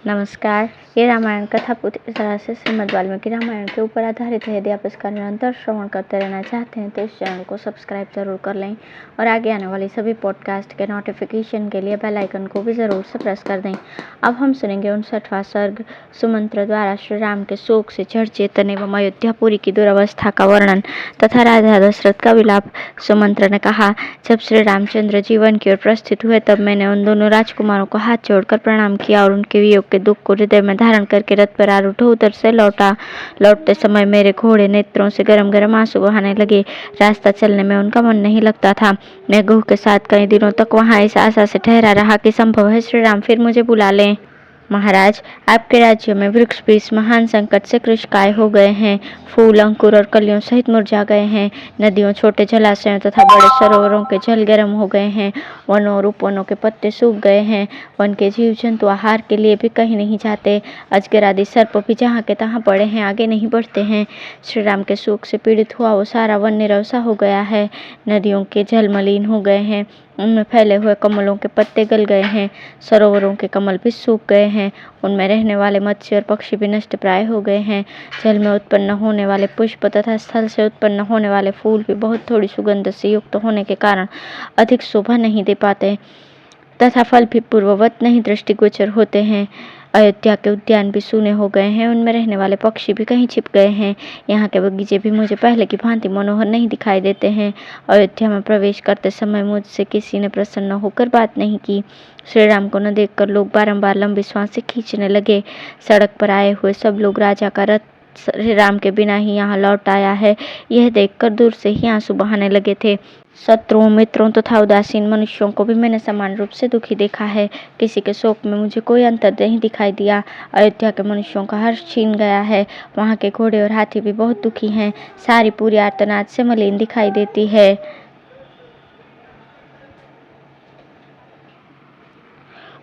नमस्कार। ये रामायण कथा पूरी तरह से श्रीमद् वाल्मीकि रामायण के ऊपर आधारित है। यदि आप इसका निरंतर श्रवण करते रहना चाहते हैं तो इस चैनल को सब्सक्राइब जरूर कर लें और आगे आने वाली सभी पॉडकास्ट के नोटिफिकेशन के लिए बेल आइकन को भी ज़रूर से प्रेस कर दें। अब हम सुनेंगे 59वां सर्ग सुमंत्र द्वारा श्री राम के शोक से जड़ चेतन एवं अयोध्यापुरी की दुरावस्था का वर्णन तथा राजा दशरथ का विलाप। सुमंत्र ने कहा, जब श्री रामचंद्र जीवन की ओर प्रस्थित हुए तब मैंने उन दोनों राजकुमारों को हाथ जोड़कर प्रणाम किया और उनके वियोग के दुख को हृदय में धारण करके रथ पर आरूढ़ उधर से लौटते समय मेरे घोड़े नेत्रों से गरम गरम आंसू बहाने लगे। रास्ता चलने में उनका मन नहीं लगता था। मैं गुह के साथ कई दिनों तक वहां इस आशा से ठहरा रहा कि संभव है श्री राम फिर मुझे बुला लें। महाराज, आपके राज्य में वृक्ष भी इस महान संकट से कृशकाय हो गए हैं। फूल, अंकुर और कलियों सहित मुरझा गए हैं। नदियों, छोटे जलाशयों तथा बड़े सरोवरों के जल गर्म हो गए हैं। वनों और उपवनों के पत्ते सूख गए हैं। वन के जीव जंतु आहार के लिए भी कहीं नहीं जाते। अजगर आदि सर्प भी जहाँ के तहाँ पड़े हैं, आगे नहीं बढ़ते हैं। श्री राम के शोक से पीड़ित हुआ वो सारा वन निरवसा हो गया है। नदियों के जल मलिन हो गए हैं। उनमें फैले हुए कमलों के पत्ते गल गए हैं। सरोवरों के कमल भी सूख गए हैं। उनमें रहने वाले मत्स्य और पक्षी भी नष्ट प्राय हो गए हैं। जल में उत्पन्न होने वाले पुष्प तथा स्थल से उत्पन्न होने वाले फूल भी बहुत थोड़ी सुगंध से युक्त होने के कारण अधिक शोभा नहीं दे पाते तथा फल भी पूर्ववत नहीं दृष्टिगोचर होते हैं। अयोध्या के उद्यान भी सूने हो गए हैं। उनमें रहने वाले पक्षी भी कहीं छिप गए हैं। यहाँ के बगीचे भी मुझे पहले की भांति मनोहर नहीं दिखाई देते हैं। अयोध्या में प्रवेश करते समय मुझसे किसी ने प्रसन्न होकर बात नहीं की। श्री राम को न देखकर लोग बारंबार लंबी सांसें खींचने लगे। सड़क पर आए हुए सब लोग राजा का रथ श्री राम के बिना ही यहाँ लौट आया है, यह देखकर दूर से ही आंसू बहाने लगे थे। शत्रुओं, मित्रों तथा उदासीन मनुष्यों को भी मैंने समान रूप से दुखी देखा है। किसी के शोक में मुझे कोई अंतर नहीं दिखाई दिया। अयोध्या के मनुष्यों का हर्ष छीन गया है। वहाँ के घोड़े और हाथी भी बहुत दुखी हैं। सारी पूरी आर्तनाद से मलिन दिखाई देती है।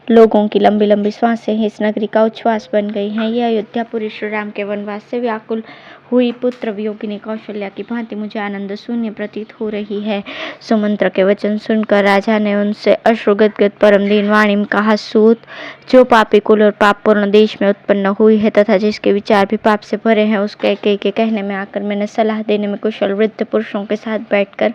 लोगों की लंबी लंबी श्वासें ही इस नगरी का उच्छ्वास बन गई हैं। ये अयोध्यापुरी श्री राम के वनवास से व्याकुल हुई पुत्र वियोगिनी कौशल्या की भांति मुझे आनंद शून्य प्रतीत हो रही है। सुमंत्र के वचन सुनकर राजा ने उनसे अश्रुगदगद परम दीन वाणी में कहा, सूत, जो पापी कुल और पापपूर्ण देश में उत्पन्न हुई है तथा जिसके विचार भी पाप से भरे हैं, उसके के कहने में आकर मैंने सलाह देने में कुशल वृद्ध पुरुषों के साथ बैठकर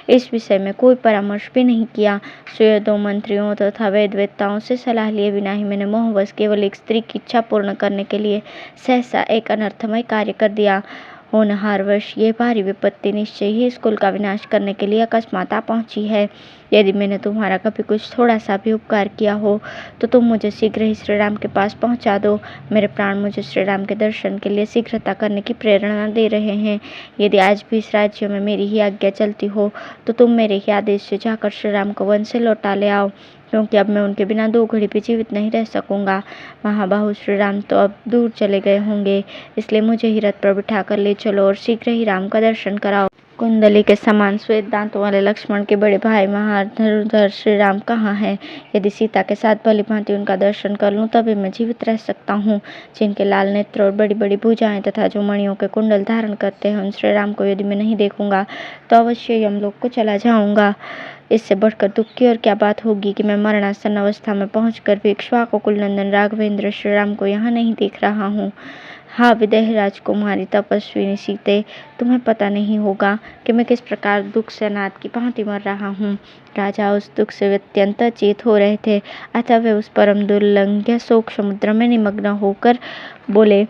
इस विषय में कोई परामर्श भी नहीं किया। स्वयं 2 मंत्रियों तथा वेदवेत्ताओं से सलाह लिए बिना ही मैंने मोहवश केवल एक स्त्री की इच्छा पूर्ण करने के लिए सहसा एक अनर्थमय कार्य कर दिया। होनहारवश ये भारी विपत्ति निश्चय ही इस कुल का विनाश करने के लिए अकस्मात आ पहुंची है। यदि मैंने तुम्हारा कभी कुछ थोड़ा सा भी उपकार किया हो तो तुम मुझे शीघ्र ही श्री राम के पास पहुंचा दो। मेरे प्राण मुझे श्री राम के दर्शन के लिए शीघ्रता करने की प्रेरणा दे रहे हैं। यदि आज भी इस राज्य में मेरी ही आज्ञा चलती हो तो तुम मेरे ही आदेश से जाकर श्री राम को वन से लौटा ले आओ, क्योंकि अब मैं उनके बिना 2 घड़ी भी जीवित नहीं रह सकूंगा। महाबाहु श्री राम तो अब दूर चले गए होंगे, इसलिए मुझे ही रथ पर बिठाकर ले चलो और शीघ्र ही राम का दर्शन कराओ। कुंडली के समान श्वेत दांतों वाले लक्ष्मण के बड़े भाई महाधनुर्धर श्री राम कहाँ हैं? यदि सीता के साथ भली भांति उनका दर्शन कर लूं तभी मैं जीवित रह सकता हूँ। जिनके लाल नेत्र और बड़ी बड़ी भुजाएं तथा जो मणियों के कुंडल धारण करते हैं, उन श्री राम को यदि मैं नहीं देखूंगा तो अवश्य यमलोक को चला जाऊंगा। इससे बढ़कर दुख की और क्या बात होगी कि मैं मरणासन अवस्था में पहुंचकर भी इक्ष्वाकु कुलनंदन राघवेंद्र श्री राम को यहाँ नहीं देख रहा हूँ। हाँ विदेह राजकुमारी तपस्विनी सीते, तुम्हें पता नहीं होगा कि मैं किस प्रकार दुख से अनाथ की भांति मर रहा हूँ। राजा उस दुख से अत्यंत चेत हो रहे थे, अतः वे उस परम दुर्लंघ्य शोक समुद्र में निमग्न होकर बोले,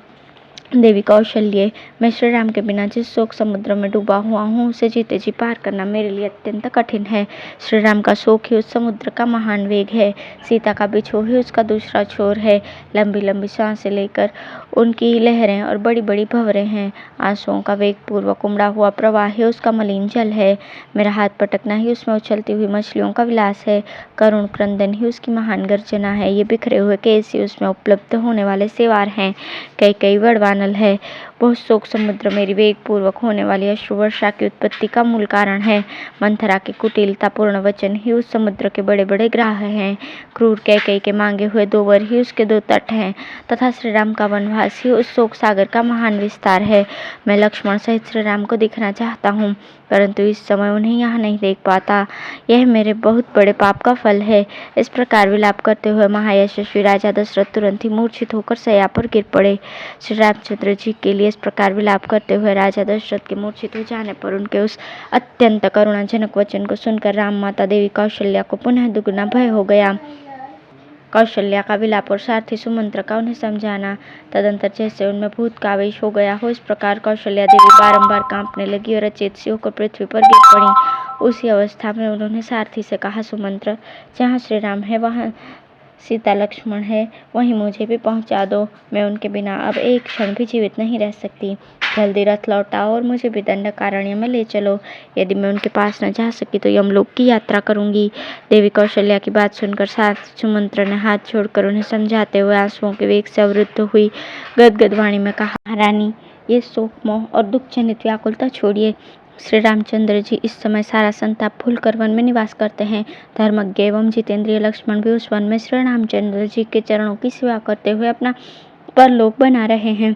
देवी कौशल्ये, मैं श्री राम के बिना जिस शोक समुद्र में डूबा हुआ हूँ उसे जीते जी पार करना मेरे लिए अत्यंत कठिन है। श्री राम का शोक ही उस समुद्र का महान वेग है। सीता का बिछोह ही उसका दूसरा छोर है। लंबी लंबी सांसें लेकर उनकी लहरें और बड़ी बड़ी भंवरें हैं। आंसुओं का वेग पूर्वक उमड़ा हुआ प्रवाह ही उसका मलिन जल है। मेरा हाथ पटकना ही उसमें उछलती हुई मछलियों का विलास है। करुण क्रंदन ही उसकी महान गर्जना है। ये बिखरे हुए केस ही उसमें उपलब्ध होने वाले सेवार हैं। कई बड़वानल है। बहुत शोक समुद्र मेरी वेग पूर्वक होने वाली अश्रु वर्षा की उत्पत्ति का मूल कारण है। मंथरा के कुटिलता पूर्ण वचन ही उस समुद्र के बड़े बड़े ग्राह हैं। क्रूर कैकेयी के मांगे हुए 2 वर ही उसके 2 तट हैं तथा श्री राम का वनवास ही उस शोक सागर का महान विस्तार है। मैं लक्ष्मण सहित श्री राम को दिखना चाहता हूँ। परंतु इस समय उन्हें यहाँ नहीं देख पाता। यह मेरे बहुत बड़े पाप का फल है। इस प्रकार विलाप करते हुए महायशस्वी राजा दशरथ तुरंत ही मूर्छित होकर शैया पर गिर पड़े। श्री रामचंद्र जी के लिए इस प्रकार विलाप करते हुए राजा दशरथ के मूर्छित हो जाने पर उनके उस अत्यंत करुणाजनक वचन को सुनकर राम माता देवी कौशल्या को पुनः दुगना भय हो गया। कौशल्या का विलाप और सारथी सुमंत्र का उन्हें समझाना, तदंतर जैसे उनमें भूत का आवेश हो गया हो, इस प्रकार कौशल्या देवी बारंबार कांपने लगी और अचेत सी होकर पृथ्वी पर गिर पड़ी। उसी अवस्था में उन्होंने सारथी से कहा, सुमंत्र, जहाँ श्री राम है वहाँ सीता लक्ष्मण है, वहीं मुझे भी पहुंचा दो। मैं उनके बिना अब एक क्षण भी जीवित नहीं रह सकती। जल्दी रथ लौटाओ और मुझे भी दंडकारण्य में ले चलो। यदि मैं उनके पास न जा सकी तो यमलोक की यात्रा करूंगी। देवी कौशल्या की बात सुनकर साथ सुमंत्र ने हाथ छोड़कर उन्हें समझाते हुए आंसुओं के वेग से अवरुद्ध हुई गदगद वाणी में कहा, महारानी, ये शोक, मोह और दुख जनित व्याकुलता छोड़िए। श्री रामचंद्र जी इस समय सारा संताप भूलकर वन में निवास करते हैं। धर्मज्ञ एवं जितेंद्रिय लक्ष्मण भी उस वन में श्री रामचंद्र जी के चरणों की सेवा करते हुए अपना परलोक बना रहे हैं।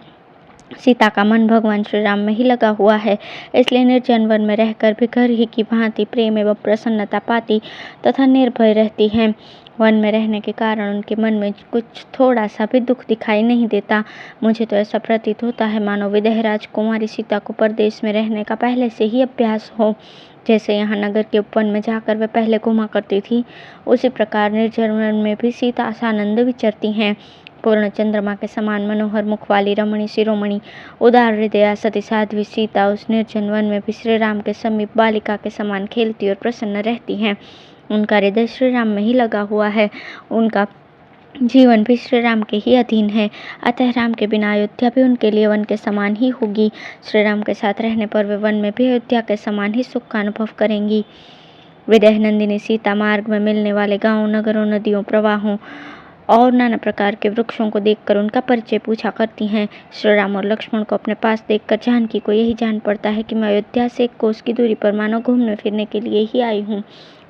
सीता का मन भगवान श्री राम में ही लगा हुआ है, इसलिए निर्जन वन में रहकर भी घर ही की भांति प्रेम एवं प्रसन्नता पाती तथा निर्भय रहती हैं। वन में रहने के कारण उनके मन में कुछ थोड़ा सा भी दुख दिखाई नहीं देता। मुझे तो ऐसा प्रतीत होता है मानो विदेहराज कुमारी सीता को परदेश में रहने का पहले से ही अभ्यास हो। जैसे यहाँ नगर के उपवन में जाकर वे पहले घुमा करती थी, उसी प्रकार निर्जन वन में भी सीता सानंद विचरती हैं। पूर्ण चंद्रमा के समान मनोहर मुख वाली रमणी शिरोमणि उदार हृदया सती साध्वी सीता उस निर्जन वन में भी श्री राम के समीप बालिका के समान खेलती और प्रसन्न रहती हैं। उनका हृदय श्री राम में ही लगा हुआ है, उनका जीवन भी श्री राम के ही अधीन है, अतः राम के बिना अयोध्या भी उनके लिए वन के समान ही होगी। श्री राम के साथ रहने पर वे वन में भी अयोध्या के समान ही सुख का अनुभव करेंगी। विदेह नंदिनी सीता मार्ग में मिलने वाले गांवों, नगरों, नदियों, प्रवाहों और नाना प्रकार के वृक्षों को देखकर उनका परिचय पूछा करती हैं। श्री राम और लक्ष्मण को अपने पास देखकर जानकी को यही जान पड़ता है कि मैं अयोध्या से एक कोस की दूरी पर मानो घूमने फिरने के लिए ही आई हूँ।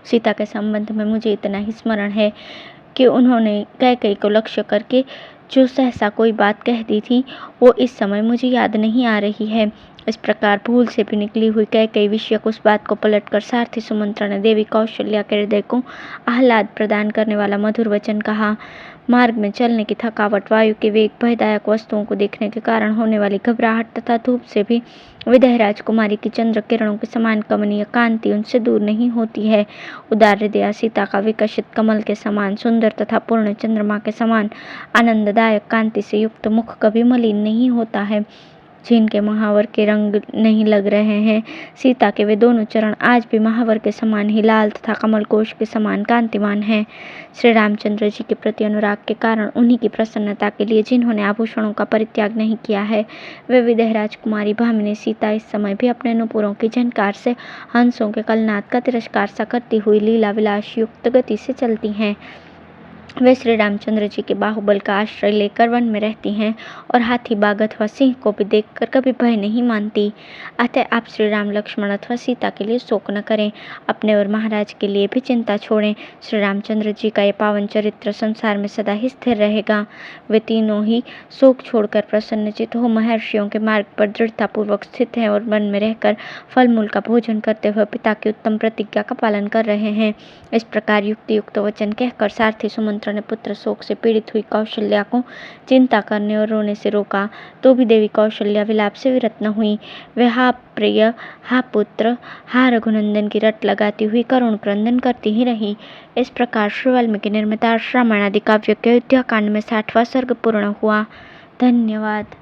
सीता के संबंध में मुझे इतना ही स्मरण है कि उन्होंने कैकेयी को लक्ष्य करके जो सहसा कोई बात कह दी थी, वो इस समय मुझे याद नहीं आ रही है। इस प्रकार भूल से भी निकली हुई कैकेयी विषयक उस बात को पलटकर सारथी सुमंत्र ने देवी कौशल्या के हृदय को आह्लाद प्रदान करने वाला मधुर वचन कहा। मार्ग में चलने की थकावट, वायु के वेग, भयदायक वस्तुओं को देखने के कारण होने वाली घबराहट तथा धूप से भी विदेहराज कुमारी की चंद्र किरणों के समान कमनीय कांति उनसे दूर नहीं होती है। उदार हृदया सीता का विकसित कमल के समान सुंदर तथा पूर्ण चंद्रमा के समान आनंददायक कांति से युक्त मुख कभी मलिन नहीं होता है। जिनके महावर के रंग नहीं लग रहे हैं, सीता के वे दोनों चरण आज भी महावर के समान ही लाल तथा कमलकोश के समान कांतिमान हैं। श्री रामचंद्र जी के प्रति अनुराग के कारण उन्हीं की प्रसन्नता के लिए जिन्होंने आभूषणों का परित्याग नहीं किया है, वे विदेहराज कुमारी भामिनी सीता इस समय भी अपने नुपुरों की झनकार से हंसों के कलनाद का तिरस्कार सा करती हुई लीला विलास युक्त गति से चलती हैं। वे श्री रामचंद्र जी के बाहुबल का आश्रय लेकर वन में रहती हैं और हाथी, बाघ अथवा सिंह को भी देखकर कभी भय नहीं मानती। अतः आप श्री राम, लक्ष्मण अथवा सीता के लिए शोक न करें, अपने और महाराज के लिए भी चिंता छोड़ें। श्री रामचंद्र जी का ये पावन चरित्र संसार में सदा ही स्थिर रहेगा। वे तीनों ही शोक छोड़कर प्रसन्नचित हो महर्षियों के मार्ग पर दृढ़तापूर्वक स्थित हैं और वन में रहकर फल मूल का भोजन करते हुए पिता की उत्तम प्रतिज्ञा का पालन कर रहे हैं। इस प्रकार युक्ति युक्त वचन कहकर सारथी सुमंत्र ने पुत्र शोक से पीड़ित हुई कौशल्या को चिंता करने और रोने से रोका, तो भी देवी कौशल्या विलाप से विरत न हुई। वे हा प्रिय, हा पुत्र, हा रघुनंदन की रट लगाती हुई करुण क्रंदन करती ही रही। इस प्रकार श्री वाल्मीकि निर्मित रामायण आदि काव्य के अयोध्या कांड में 60वां सर्ग पूर्ण हुआ। धन्यवाद।